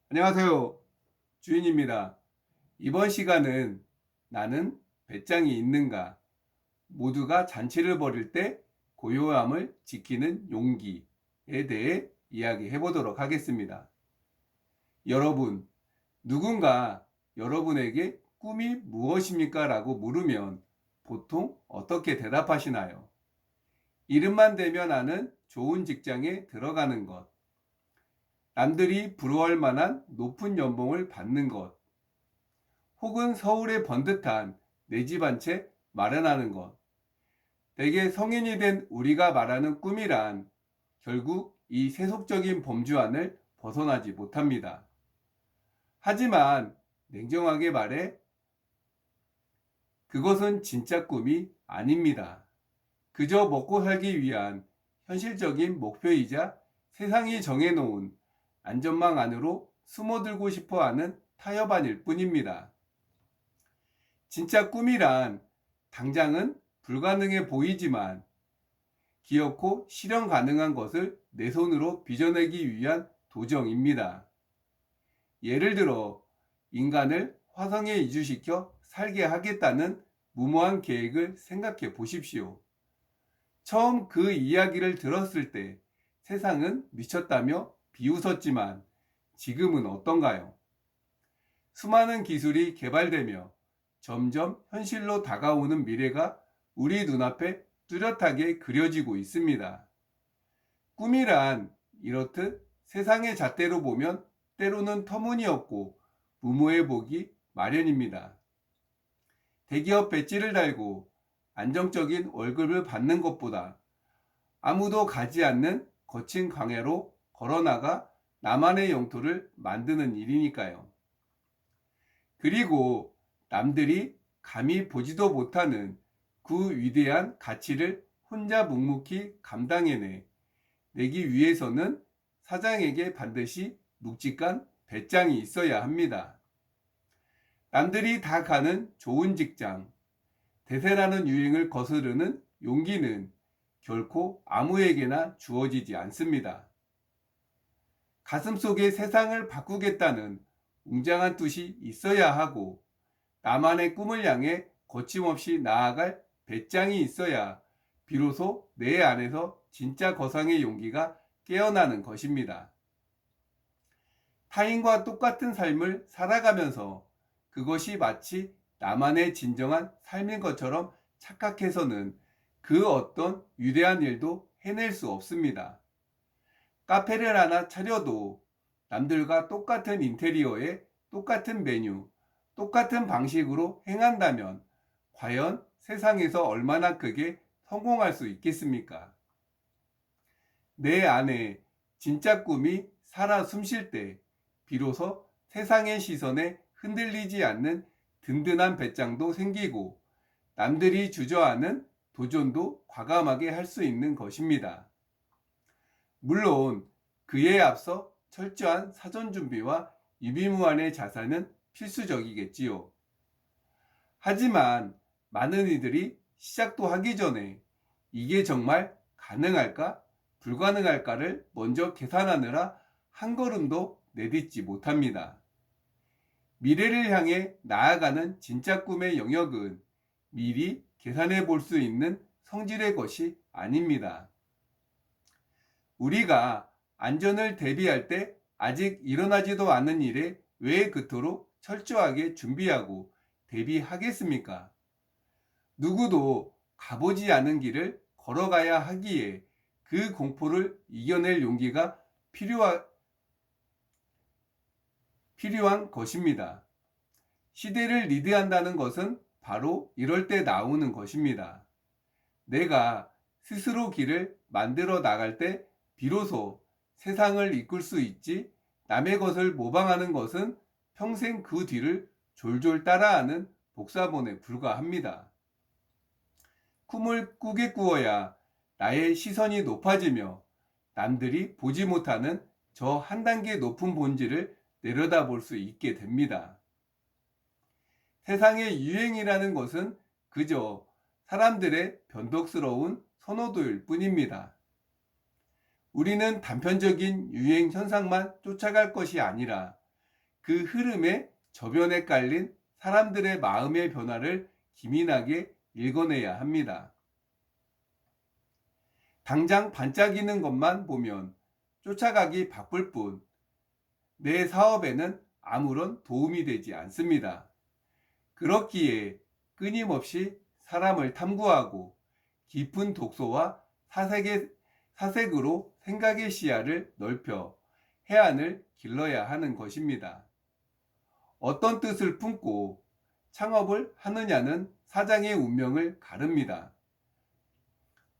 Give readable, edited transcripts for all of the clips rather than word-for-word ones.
안녕하세요. 주인입니다. 이번 시간은 나는 배짱이 있는가? 모두가 잔치를 벌일 때 고요함을 지키는 용기에 대해 이야기해 보도록 하겠습니다. 여러분, 누군가 여러분에게 꿈이 무엇입니까? 라고 물으면 보통 어떻게 대답하시나요? 이름만 대면 아는 좋은 직장에 들어가는 것, 남들이 부러워할 만한 높은 연봉을 받는 것, 혹은 서울에 번듯한 내 집 한 채 마련하는 것. 대개 성인이 된 우리가 말하는 꿈이란 결국 이 세속적인 범주 안을 벗어나지 못합니다. 하지만 냉정하게 말해 그것은 진짜 꿈이 아닙니다. 그저 먹고 살기 위한 현실적인 목표이자 세상이 정해놓은 안전망 안으로 숨어들고 싶어 하는 타협안일 뿐입니다. 진짜 꿈이란 당장은 불가능해 보이지만 기어코 실현 가능한 것을 내 손으로 빚어내기 위한 도정입니다. 예를 들어 인간을 화성에 이주시켜 살게 하겠다는 무모한 계획을 생각해 보십시오. 처음 그 이야기를 들었을 때 세상은 미쳤다며 비웃었지만 지금은 어떤가요? 수많은 기술이 개발되며 점점 현실로 다가오는 미래가 우리 눈앞에 뚜렷하게 그려지고 있습니다. 꿈이란 이렇듯 세상의 잣대로 보면 때로는 터무니없고 무모해 보기 마련입니다. 대기업 배지를 달고 안정적인 월급을 받는 것보다 아무도 가지 않는 거친 광야로 걸어나가 나만의 영토를 만드는 일이니까요. 그리고 남들이 감히 보지도 못하는 그 위대한 가치를 혼자 묵묵히 감당해내 내기 위해서는 사장에게 반드시 묵직한 배짱이 있어야 합니다. 남들이 다 가는 좋은 직장, 대세라는 유행을 거스르는 용기는 결코 아무에게나 주어지지 않습니다. 가슴속에 세상을 바꾸겠다는 웅장한 뜻이 있어야 하고 나만의 꿈을 향해 거침없이 나아갈 배짱이 있어야 비로소 내 안에서 진짜 거상의 용기가 깨어나는 것입니다. 타인과 똑같은 삶을 살아가면서 그것이 마치 나만의 진정한 삶인 것처럼 착각해서는 그 어떤 위대한 일도 해낼 수 없습니다. 카페를 하나 차려도 남들과 똑같은 인테리어에 똑같은 메뉴, 똑같은 방식으로 행한다면 과연 세상에서 얼마나 크게 성공할 수 있겠습니까? 내 안에 진짜 꿈이 살아 숨쉴 때 비로소 세상의 시선에 흔들리지 않는 든든한 배짱도 생기고 남들이 주저하는 도전도 과감하게 할 수 있는 것입니다. 물론 그에 앞서 철저한 사전 준비와 유비무환의 자세는 필수적이겠지요. 하지만 많은 이들이 시작도 하기 전에 이게 정말 가능할까? 불가능할까를 먼저 계산하느라 한 걸음도 내딛지 못합니다. 미래를 향해 나아가는 진짜 꿈의 영역은 미리 계산해 볼 수 있는 성질의 것이 아닙니다. 우리가 안전을 대비할 때 아직 일어나지도 않은 일에 왜 그토록 철저하게 준비하고 대비하겠습니까? 누구도 가보지 않은 길을 걸어가야 하기에 그 공포를 이겨낼 용기가 필요한 것입니다. 시대를 리드한다는 것은 바로 이럴 때 나오는 것입니다. 내가 스스로 길을 만들어 나갈 때 비로소 세상을 이끌 수 있지, 남의 것을 모방하는 것은 평생 그 뒤를 졸졸 따라하는 복사본에 불과합니다. 꿈을 꾸게 꾸어야 나의 시선이 높아지며 남들이 보지 못하는 저 한 단계 높은 본질을 내려다볼 수 있게 됩니다. 세상의 유행이라는 것은 그저 사람들의 변덕스러운 선호도일 뿐입니다. 우리는 단편적인 유행 현상만 쫓아갈 것이 아니라 그 흐름에 저변에 깔린 사람들의 마음의 변화를 기민하게 읽어내야 합니다. 당장 반짝이는 것만 보면 쫓아가기 바쁠 뿐 내 사업에는 아무런 도움이 되지 않습니다. 그렇기에 끊임없이 사람을 탐구하고 깊은 독서와 사색으로 생각의 시야를 넓혀 해안을 길러야 하는 것입니다. 어떤 뜻을 품고 창업을 하느냐는 사장의 운명을 가릅니다.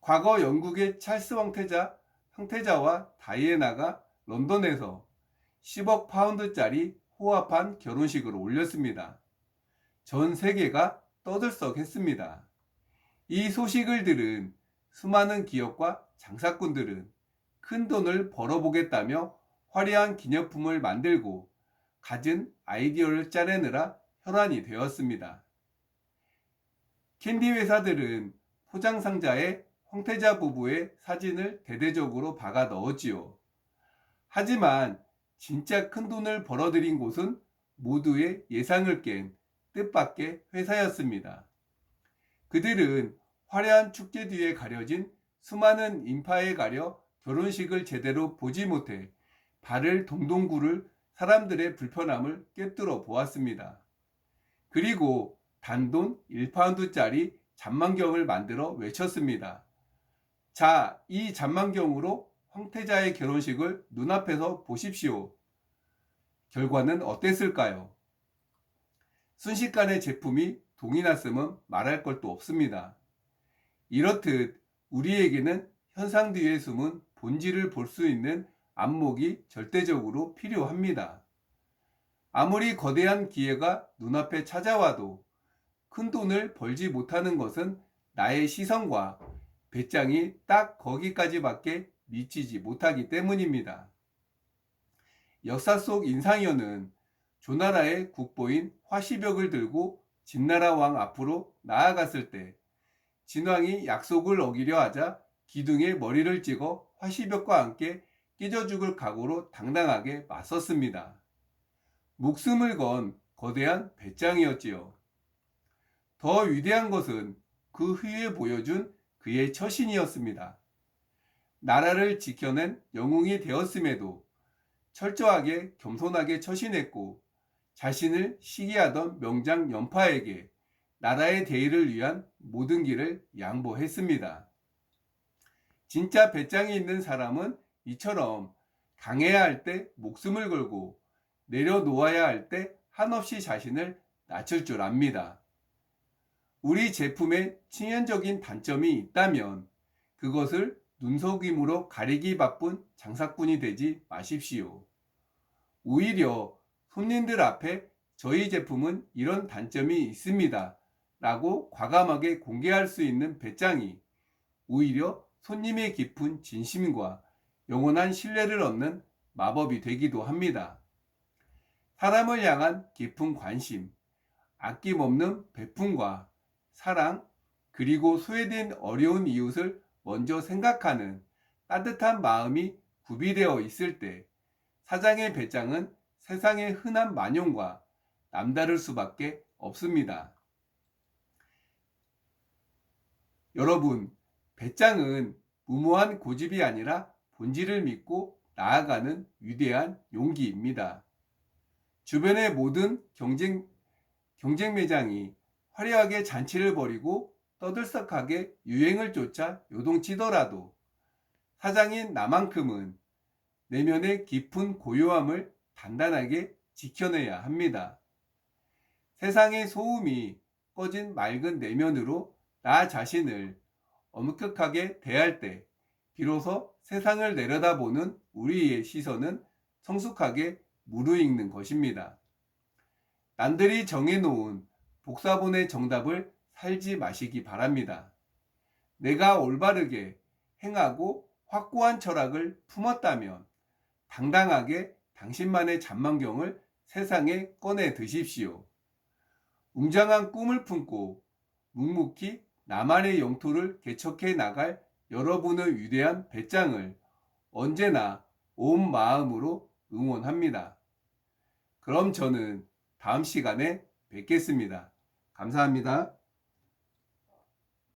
과거 영국의 찰스 황태자와 다이애나가 런던에서 10억 파운드짜리 호화판 결혼식을 올렸습니다. 전 세계가 떠들썩했습니다. 이 소식을 들은 수많은 기업과 장사꾼들은 큰 돈을 벌어보겠다며 화려한 기념품을 만들고 갖은 아이디어를 짜내느라 혈안이 되었습니다. 캔디 회사들은 포장 상자에 황태자 부부의 사진을 대대적으로 박아 넣었지요. 하지만 진짜 큰 돈을 벌어들인 곳은 모두의 예상을 깬 뜻밖의 회사였습니다. 그들은 화려한 축제 뒤에 가려진 수많은 인파에 가려 결혼식을 제대로 보지 못해 발을 동동 구를 사람들의 불편함을 꿰뚫어 보았습니다. 그리고 단돈 1파운드짜리 잔망경을 만들어 외쳤습니다. 자, 이 잔망경으로 황태자의 결혼식을 눈앞에서 보십시오. 결과는 어땠을까요? 순식간에 제품이 동이 났으면 말할 것도 없습니다. 이렇듯 우리에게는 현상 뒤에 숨은 본질을 볼 수 있는 안목이 절대적으로 필요합니다. 아무리 거대한 기회가 눈앞에 찾아와도 큰 돈을 벌지 못하는 것은 나의 시선과 배짱이 딱 거기까지밖에 미치지 못하기 때문입니다. 역사 속 인상현은 조나라의 국보인 화시벽을 들고 진나라 왕 앞으로 나아갔을 때 진왕이 약속을 어기려 하자 기둥에 머리를 찍어 화시벽과 함께 깨져 죽을 각오로 당당하게 맞섰습니다. 목숨을 건 거대한 배짱이었지요. 더 위대한 것은 그 후에 보여준 그의 처신이었습니다. 나라를 지켜낸 영웅이 되었음에도 철저하게 겸손하게 처신했고 자신을 시기하던 명장 연파에게 나라의 대의를 위한 모든 길을 양보했습니다. 진짜 배짱이 있는 사람은 이처럼 강해야 할 때 목숨을 걸고 내려놓아야 할 때 한없이 자신을 낮출 줄 압니다. 우리 제품에 치명적인 단점이 있다면 그것을 눈속임으로 가리기 바쁜 장사꾼이 되지 마십시오. 오히려 손님들 앞에 저희 제품은 이런 단점이 있습니다 라고 과감하게 공개할 수 있는 배짱이 오히려 손님의 깊은 진심과 영원한 신뢰를 얻는 마법이 되기도 합니다. 사람을 향한 깊은 관심, 아낌없는 베품과 사랑, 그리고 소외된 어려운 이웃을 먼저 생각하는 따뜻한 마음이 구비되어 있을 때 사장의 배짱은 세상의 흔한 만용과 남다를 수밖에 없습니다. 여러분, 배짱은 무모한 고집이 아니라 본질을 믿고 나아가는 위대한 용기입니다. 주변의 모든 경쟁 매장이 화려하게 잔치를 벌이고 떠들썩하게 유행을 쫓아 요동치더라도 사장인 나만큼은 내면의 깊은 고요함을 단단하게 지켜내야 합니다. 세상의 소음이 꺼진 맑은 내면으로 나 자신을 엄격하게 대할 때 비로소 세상을 내려다보는 우리의 시선은 성숙하게 무르익는 것입니다. 남들이 정해놓은 복사본의 정답을 살지 마시기 바랍니다. 내가 올바르게 행하고 확고한 철학을 품었다면 당당하게 당신만의 잔망경을 세상에 꺼내 드십시오. 웅장한 꿈을 품고 묵묵히 나만의 영토를 개척해 나갈 여러분의 위대한 배짱을 언제나 온 마음으로 응원합니다. 그럼 저는 다음 시간에 뵙겠습니다. 감사합니다.